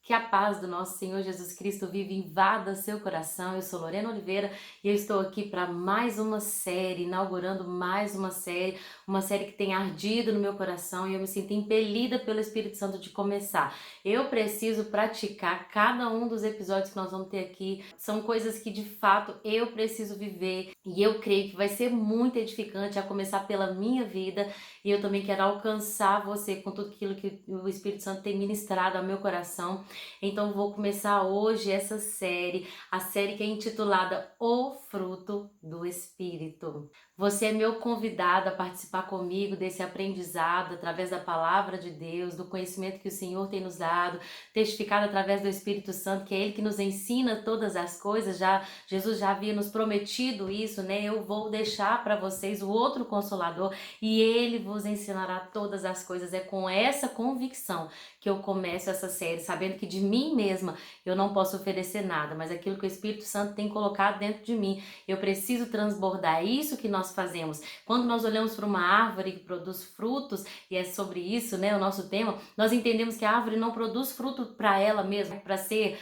Que a paz do nosso Senhor Jesus Cristo vive invada seu coração. Eu sou Lorena Oliveira e eu estou aqui para mais uma série, inaugurando mais uma série que tem ardido no meu coração e eu me sinto impelida pelo Espírito Santo de começar. Eu preciso praticar cada um dos episódios que nós vamos ter aqui. São coisas que de fato eu preciso viver e eu creio que vai ser muito edificante, a começar pela minha vida, e eu também quero alcançar você com tudo aquilo que o Espírito Santo tem ministrado ao meu coração. Então vou começar hoje essa série, a série que é intitulada O Fruto do Espírito. Você é meu convidado a participar comigo desse aprendizado através da palavra de Deus, do conhecimento que o Senhor tem nos dado, testificado através do Espírito Santo, que é Ele que nos ensina todas as coisas. Jesus já havia nos prometido isso, né? Eu vou deixar para vocês o outro Consolador e Ele vos ensinará todas as coisas. É com essa convicção que eu começo essa série, sabendo que de mim mesma eu não posso oferecer nada, mas aquilo que o Espírito Santo tem colocado dentro de mim, eu preciso transbordar. É isso que nós fazemos. Quando nós olhamos para uma árvore que produz frutos, e é sobre isso, né, o nosso tema, nós entendemos que a árvore não produz fruto para ela mesma, para ser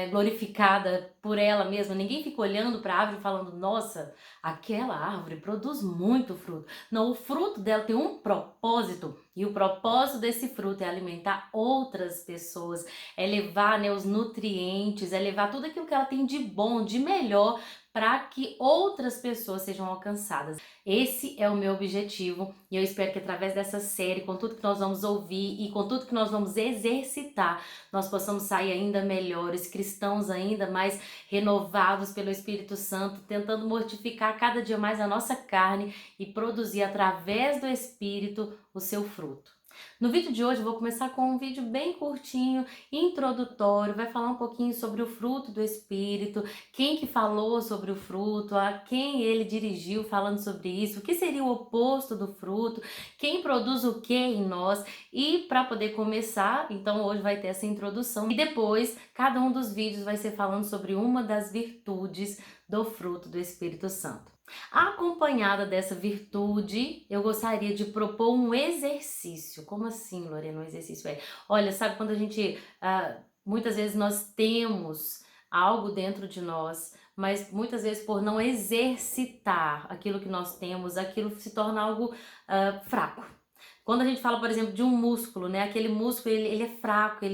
glorificada por ela mesma. Ninguém fica olhando para a árvore falando, nossa, aquela árvore produz muito fruto. Não, o fruto dela tem um propósito, e o propósito desse fruto é alimentar outras pessoas, é levar, né, os nutrientes, é levar tudo aquilo que ela tem de bom, de melhor, para que outras pessoas sejam alcançadas. Esse é o meu objetivo e eu espero que através dessa série, com tudo que nós vamos ouvir e com tudo que nós vamos exercitar, nós possamos sair ainda melhores, cristãos ainda mais renovados pelo Espírito Santo, tentando mortificar cada dia mais a nossa carne e produzir através do Espírito o seu fruto. No vídeo de hoje eu vou começar com um vídeo bem curtinho, introdutório, vai falar um pouquinho sobre o fruto do Espírito, quem que falou sobre o fruto, a quem ele dirigiu falando sobre isso, o que seria o oposto do fruto, quem produz o que em nós. E para poder começar, então hoje vai ter essa introdução e depois cada um dos vídeos vai ser falando sobre uma das virtudes do fruto do Espírito Santo. Acompanhada dessa virtude, eu gostaria de propor um exercício. Como assim, Lorena, um exercício? Olha, sabe quando a gente, muitas vezes nós temos algo dentro de nós, mas muitas vezes por não exercitar aquilo que nós temos, aquilo se torna algo fraco. Quando a gente fala, por exemplo, de um músculo, né? Aquele músculo, ele é fraco,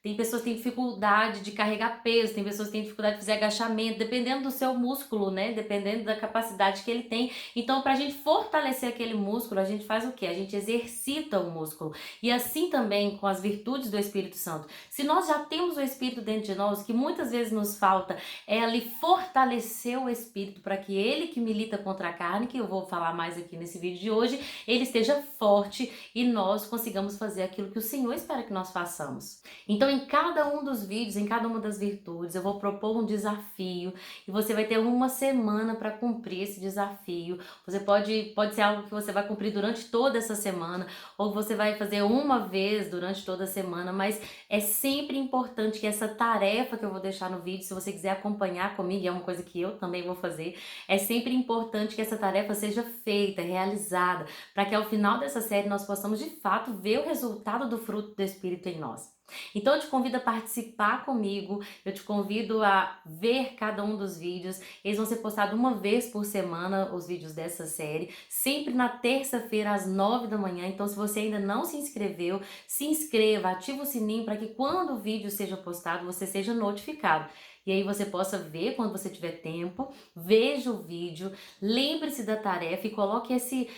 tem pessoas que têm dificuldade de carregar peso, tem pessoas que têm dificuldade de fazer agachamento, dependendo do seu músculo, né? Dependendo da capacidade que ele tem. Então, para a gente fortalecer aquele músculo, a gente faz o quê? A gente exercita o músculo. E assim também com as virtudes do Espírito Santo. Se nós já temos o Espírito dentro de nós, o que muitas vezes nos falta é ali fortalecer o Espírito para que ele que milita contra a carne, que eu vou falar mais aqui nesse vídeo de hoje, ele esteja forte e nós consigamos fazer aquilo que o Senhor espera que nós façamos. Então, em cada um dos vídeos, em cada uma das virtudes, eu vou propor um desafio e você vai ter uma semana para cumprir esse desafio. Você pode ser algo que você vai cumprir durante toda essa semana ou você vai fazer uma vez durante toda a semana, mas é sempre importante que essa tarefa que eu vou deixar no vídeo, se você quiser acompanhar comigo, é uma coisa que eu também vou fazer, é sempre importante que essa tarefa seja feita, realizada, para que ao final dessa série nós possamos de fato ver o resultado do fruto do Espírito em nós. Então eu te convido a participar comigo, eu te convido a ver cada um dos vídeos. Eles vão ser postados uma vez por semana, os vídeos dessa série, sempre na terça-feira às 9 da manhã. Então se você ainda não se inscreveu, se inscreva, ativa o sininho para que quando o vídeo seja postado, você seja notificado. E aí você possa ver quando você tiver tempo, veja o vídeo, lembre-se da tarefa e coloque esse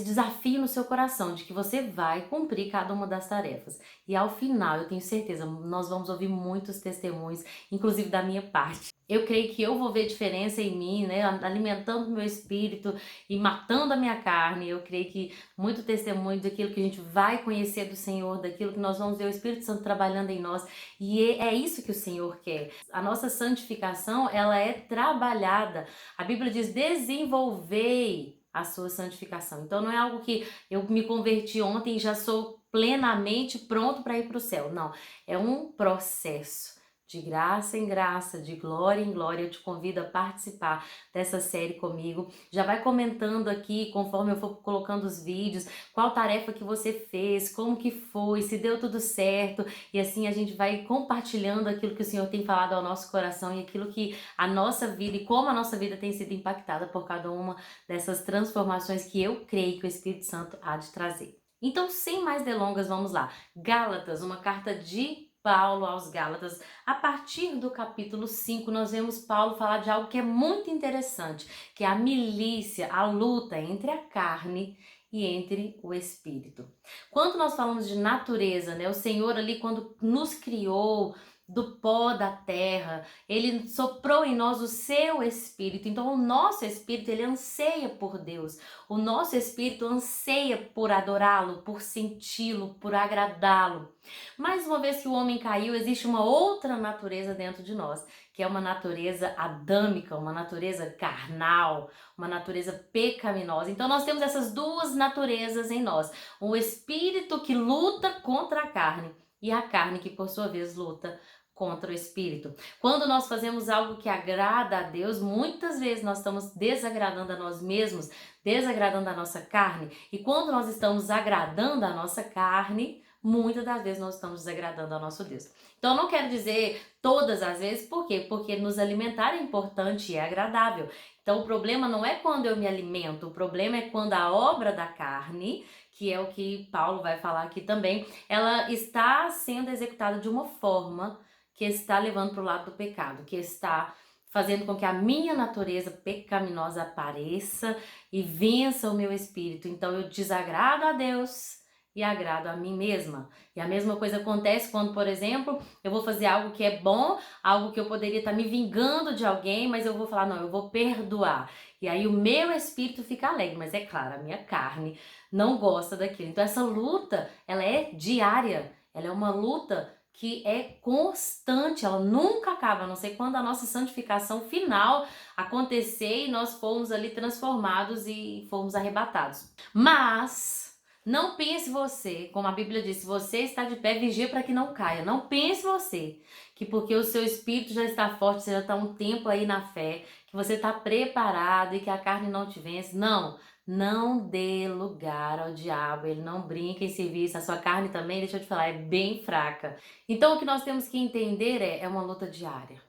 desafio no seu coração de que você vai cumprir cada uma das tarefas. E ao final, eu tenho certeza, nós vamos ouvir muitos testemunhos, inclusive da minha parte. Eu creio que eu vou ver diferença em mim, né, alimentando o meu espírito e matando a minha carne. Eu creio que muito testemunho daquilo que a gente vai conhecer do Senhor, daquilo que nós vamos ver o Espírito Santo trabalhando em nós. E é isso que o Senhor quer. A nossa santificação, ela é trabalhada. A Bíblia diz, desenvolvei a sua santificação. Então não é algo que eu me converti ontem e já sou plenamente pronto para ir para o céu. Não, é um processo De graça em graça, de glória em glória, eu te convido a participar dessa série comigo. Já vai comentando aqui, conforme eu for colocando os vídeos, qual tarefa que você fez, como que foi, se deu tudo certo. E assim a gente vai compartilhando aquilo que o Senhor tem falado ao nosso coração e aquilo que a nossa vida e como a nossa vida tem sido impactada por cada uma dessas transformações que eu creio que o Espírito Santo há de trazer. Então, sem mais delongas, vamos lá. Gálatas, uma carta de Paulo aos Gálatas. A partir do capítulo 5, nós vemos Paulo falar de algo que é muito interessante, que é a milícia, a luta entre a carne e entre o espírito. Quando nós falamos de natureza, né, o Senhor ali quando nos criou do pó da terra, ele soprou em nós o seu espírito. Então o nosso espírito, ele anseia por Deus. O nosso espírito anseia por adorá-lo, por senti-lo, por agradá-lo. Mas uma vez que o homem caiu, existe uma outra natureza dentro de nós, que é uma natureza adâmica, uma natureza carnal, uma natureza pecaminosa. Então nós temos essas duas naturezas em nós. O espírito que luta contra a carne e a carne que por sua vez luta contra o espírito. Quando nós fazemos algo que agrada a Deus, muitas vezes nós estamos desagradando a nós mesmos, desagradando a nossa carne. E quando nós estamos agradando a nossa carne, muitas das vezes nós estamos desagradando ao nosso Deus. Então, eu não quero dizer todas as vezes, por quê? Porque nos alimentar é importante e é agradável. Então, o problema não é quando eu me alimento, o problema é quando a obra da carne, que é o que Paulo vai falar aqui também, ela está sendo executada de uma forma que está levando para o lado do pecado, que está fazendo com que a minha natureza pecaminosa apareça e vença o meu espírito. Então, eu desagrado a Deus e agrado a mim mesma. E a mesma coisa acontece quando, por exemplo, eu vou fazer algo que é bom, algo que eu poderia estar me vingando de alguém, mas eu vou falar, não, eu vou perdoar. E aí o meu espírito fica alegre, mas é claro, a minha carne não gosta daquilo. Então essa luta, ela é diária, ela é uma luta que é constante, ela nunca acaba, a não ser quando a nossa santificação final acontecer e nós formos ali transformados e formos arrebatados. Mas não pense você, como a Bíblia diz, se você está de pé, vigia para que não caia. Não pense você que porque o seu espírito já está forte, você já está um tempo aí na fé, que você está preparado e que a carne não te vence. Não, não dê lugar ao diabo, ele não brinca em serviço. A sua carne também, deixa eu te falar, é bem fraca. Então o que nós temos que entender é uma luta diária.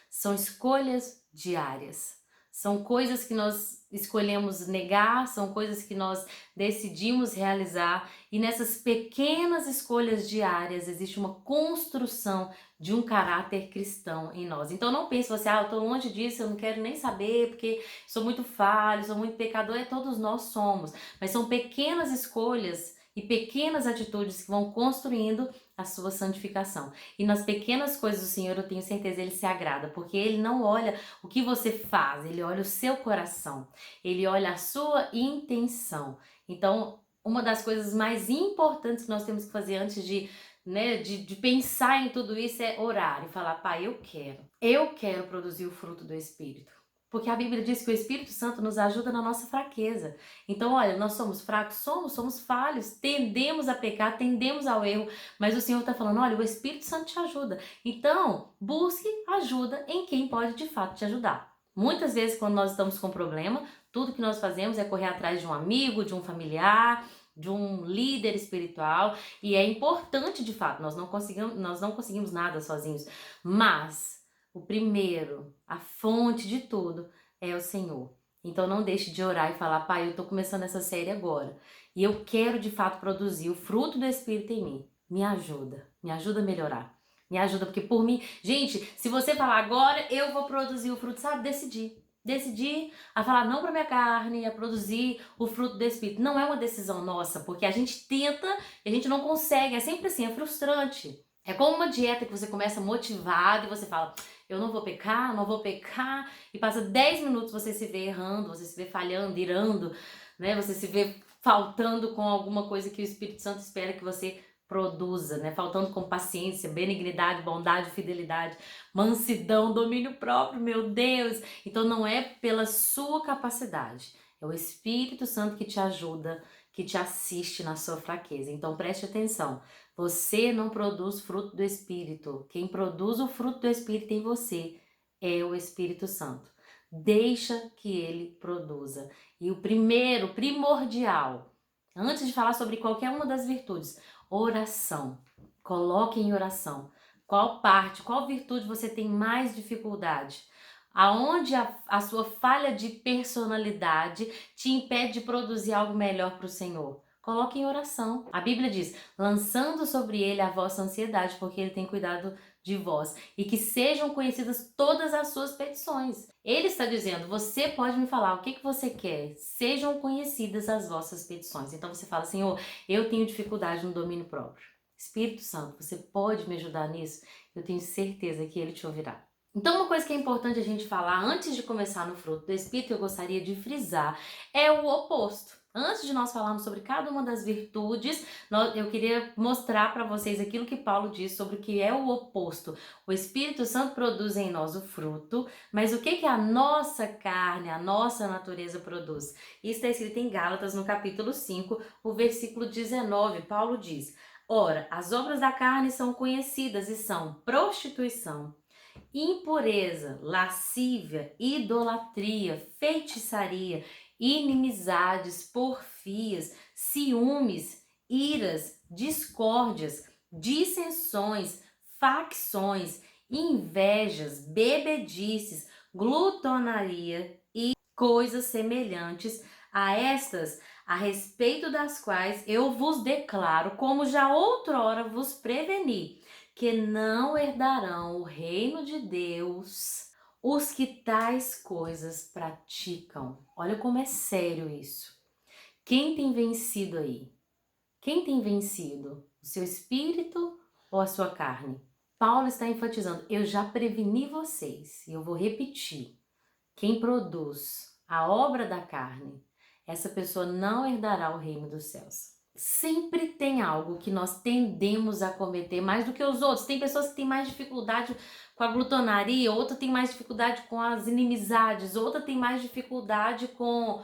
São escolhas diárias. São coisas que nós escolhemos negar, são coisas que nós decidimos realizar, e nessas pequenas escolhas diárias existe uma construção de um caráter cristão em nós. Então não pense você, eu tô longe disso, eu não quero nem saber, porque sou muito falho, sou muito pecador, todos nós somos. Mas são pequenas escolhas e pequenas atitudes que vão construindo a sua santificação. E nas pequenas coisas do Senhor, eu tenho certeza, Ele se agrada, porque Ele não olha o que você faz, Ele olha o seu coração, Ele olha a sua intenção. Então, uma das coisas mais importantes que nós temos que fazer antes de pensar em tudo isso é orar e falar, Pai, eu quero produzir o fruto do Espírito. Porque a Bíblia diz que o Espírito Santo nos ajuda na nossa fraqueza. Então, olha, nós somos fracos? Somos falhos, tendemos a pecar, tendemos ao erro, mas o Senhor está falando, olha, o Espírito Santo te ajuda. Então, busque ajuda em quem pode de fato te ajudar. Muitas vezes, quando nós estamos com problema, tudo que nós fazemos é correr atrás de um amigo, de um familiar, de um líder espiritual, e é importante de fato, nós não conseguimos nada sozinhos, mas o primeiro, a fonte de tudo é o Senhor. Então não deixe de orar e falar, Pai, eu estou começando essa série agora e eu quero de fato produzir o fruto do Espírito em mim. Me ajuda a melhorar. Me ajuda, porque por mim, gente, se você falar agora eu vou produzir o fruto, sabe, decidir a falar não para minha carne, a produzir o fruto do Espírito. Não é uma decisão nossa, porque a gente tenta e a gente não consegue, é sempre assim, é frustrante. É como uma dieta que você começa motivado e você fala, eu não vou pecar, e passa 10 minutos você se vê errando, você se vê falhando, irando, né? Você se vê faltando com alguma coisa que o Espírito Santo espera que você produza, né? Faltando com paciência, benignidade, bondade, fidelidade, mansidão, domínio próprio, meu Deus! Então não é pela sua capacidade, é o Espírito Santo que te ajuda, que te assiste na sua fraqueza. Então preste atenção, Você não produz fruto do Espírito. Quem produz o fruto do Espírito em você é o Espírito Santo. Deixa que ele produza. E o primeiro, primordial, antes de falar sobre qualquer uma das virtudes, oração. Coloque em oração. Qual parte, qual virtude você tem mais dificuldade? Aonde a sua falha de personalidade te impede de produzir algo melhor para o Senhor? Coloque em oração. A Bíblia diz, lançando sobre ele a vossa ansiedade, porque ele tem cuidado de vós, e que sejam conhecidas todas as suas petições. Ele está dizendo, você pode me falar o que você quer, sejam conhecidas as vossas petições. Então você fala, Senhor, eu tenho dificuldade no domínio próprio. Espírito Santo, você pode me ajudar nisso? Eu tenho certeza que ele te ouvirá. Então, uma coisa que é importante a gente falar antes de começar no fruto do Espírito, eu gostaria de frisar, é o oposto. Antes de nós falarmos sobre cada uma das virtudes, eu queria mostrar para vocês aquilo que Paulo diz sobre o que é o oposto. O Espírito Santo produz em nós o fruto, mas o que a nossa carne, a nossa natureza produz? Isso está escrito em Gálatas, no capítulo 5, o versículo 19. Paulo diz, ora, as obras da carne são conhecidas e são prostituição, impureza, lascívia, idolatria, feitiçaria, inimizades, porfias, ciúmes, iras, discórdias, dissensões, facções, invejas, bebedices, glutonaria e coisas semelhantes a estas, a respeito das quais eu vos declaro, como já outrora vos preveni, que não herdarão o reino de Deus os que tais coisas praticam. Olha como é sério isso. Quem tem vencido aí? Quem tem vencido? O seu espírito ou a sua carne? Paulo está enfatizando, eu já preveni vocês, e eu vou repetir. Quem produz a obra da carne, essa pessoa não herdará o reino dos céus. Sempre tem algo que nós tendemos a cometer mais do que os outros. Tem pessoas que têm mais dificuldade com a glutonaria, outra tem mais dificuldade com as inimizades, outra tem mais dificuldade com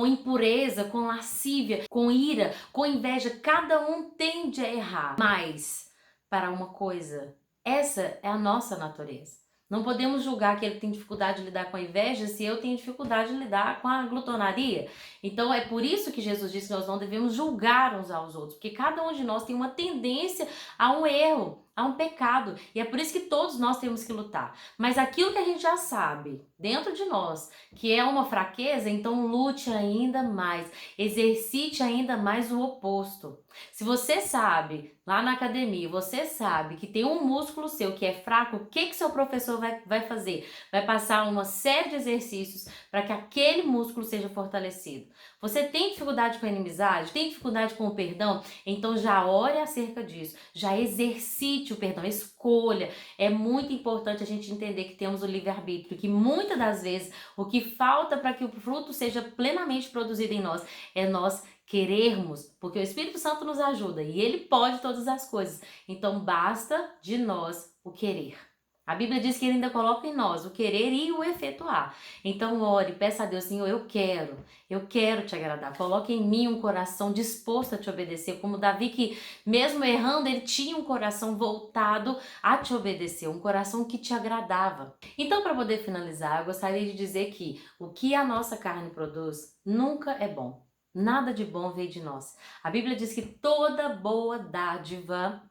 impureza, com lascívia, com ira, com inveja. Cada um tende a errar mais para uma coisa. Essa é a nossa natureza. Não podemos julgar que ele tem dificuldade de lidar com a inveja se eu tenho dificuldade de lidar com a glutonaria. Então é por isso que Jesus disse que nós não devemos julgar uns aos outros, porque cada um de nós tem uma tendência a um erro, a um pecado, e é por isso que todos nós temos que lutar. Mas aquilo que a gente já sabe dentro de nós, que é uma fraqueza, então lute ainda mais, exercite ainda mais o oposto. Se você sabe, lá na academia, você sabe que tem um músculo seu que é fraco, o que seu professor vai fazer? Vai passar uma série de exercícios para que aquele músculo seja fortalecido. Você tem dificuldade com a inimizade? Tem dificuldade com o perdão? Então já ore acerca disso, já exercite o perdão, escolha. É muito importante a gente entender que temos o livre-arbítrio, que muitas das vezes o que falta para que o fruto seja plenamente produzido em nós é nós querermos, porque o Espírito Santo nos ajuda e ele pode todas as coisas. Então basta de nós o querer. A Bíblia diz que ele ainda coloca em nós o querer e o efetuar. Então ore, peça a Deus, Senhor, eu quero te agradar. Coloque em mim um coração disposto a te obedecer, como Davi, que mesmo errando, ele tinha um coração voltado a te obedecer, um coração que te agradava. Então, para poder finalizar, eu gostaria de dizer que o que a nossa carne produz nunca é bom. Nada de bom veio de nós. A Bíblia diz que toda boa dádiva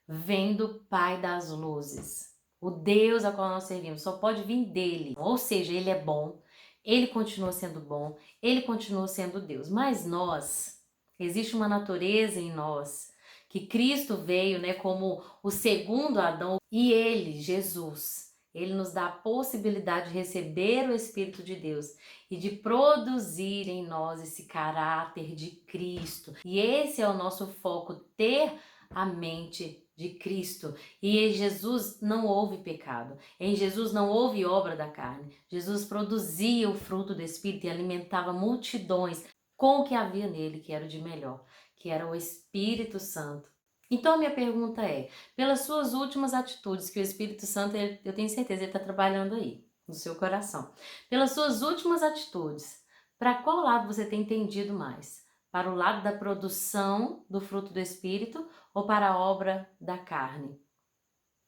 vem do Pai das luzes. O Deus a qual nós servimos só pode vir dele. Ou seja, ele é bom, ele continua sendo bom, ele continua sendo Deus. Mas nós, existe uma natureza em nós que Cristo veio, né, como o segundo Adão, e ele, Jesus, ele nos dá a possibilidade de receber o Espírito de Deus e de produzir em nós esse caráter de Cristo. E esse é o nosso foco, ter a mente de Cristo. E em Jesus não houve pecado. Em Jesus não houve obra da carne. Jesus produzia o fruto do Espírito e alimentava multidões com o que havia nele, que era o de melhor, que era o Espírito Santo. Então, a minha pergunta é, pelas suas últimas atitudes, que o Espírito Santo, eu tenho certeza, ele está trabalhando aí, no seu coração. Pelas suas últimas atitudes, para qual lado você tem tendido mais? para o lado da produção do fruto do Espírito ou para a obra da carne?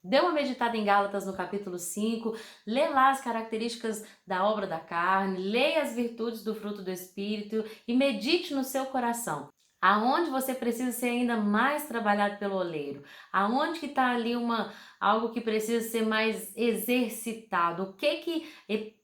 Dê uma meditada em Gálatas no capítulo 5, lê lá as características da obra da carne, leia as virtudes do fruto do Espírito e medite no seu coração. Aonde você precisa ser ainda mais trabalhado pelo oleiro? Aonde que está ali algo que precisa ser mais exercitado? O que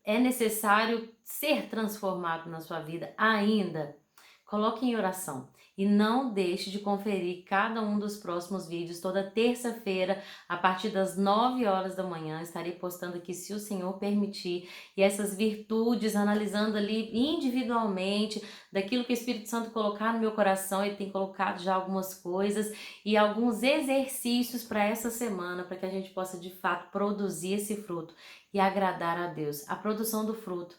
é necessário ser transformado na sua vida ainda? Coloque em oração e não deixe de conferir cada um dos próximos vídeos. Toda terça-feira, a partir das 9 horas da manhã, estarei postando aqui, se o Senhor permitir, e essas virtudes, analisando ali individualmente, daquilo que o Espírito Santo colocar no meu coração. Ele tem colocado já algumas coisas e alguns exercícios para essa semana, para que a gente possa de fato produzir esse fruto e agradar a Deus. A produção do fruto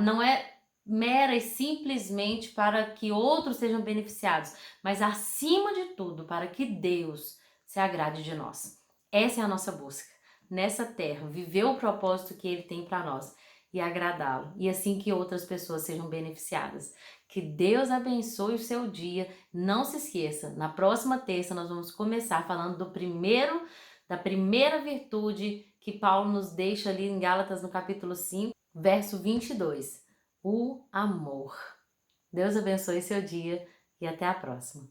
não é mera e simplesmente para que outros sejam beneficiados, mas acima de tudo para que Deus se agrade de nós. Essa é a nossa busca nessa terra, viver o propósito que Ele tem para nós e agradá-lo, e assim que outras pessoas sejam beneficiadas. Que Deus abençoe o seu dia. Não se esqueça, na próxima terça nós vamos começar falando da primeira virtude que Paulo nos deixa ali em Gálatas no capítulo 5, verso 22. O amor. Deus abençoe seu dia e até a próxima.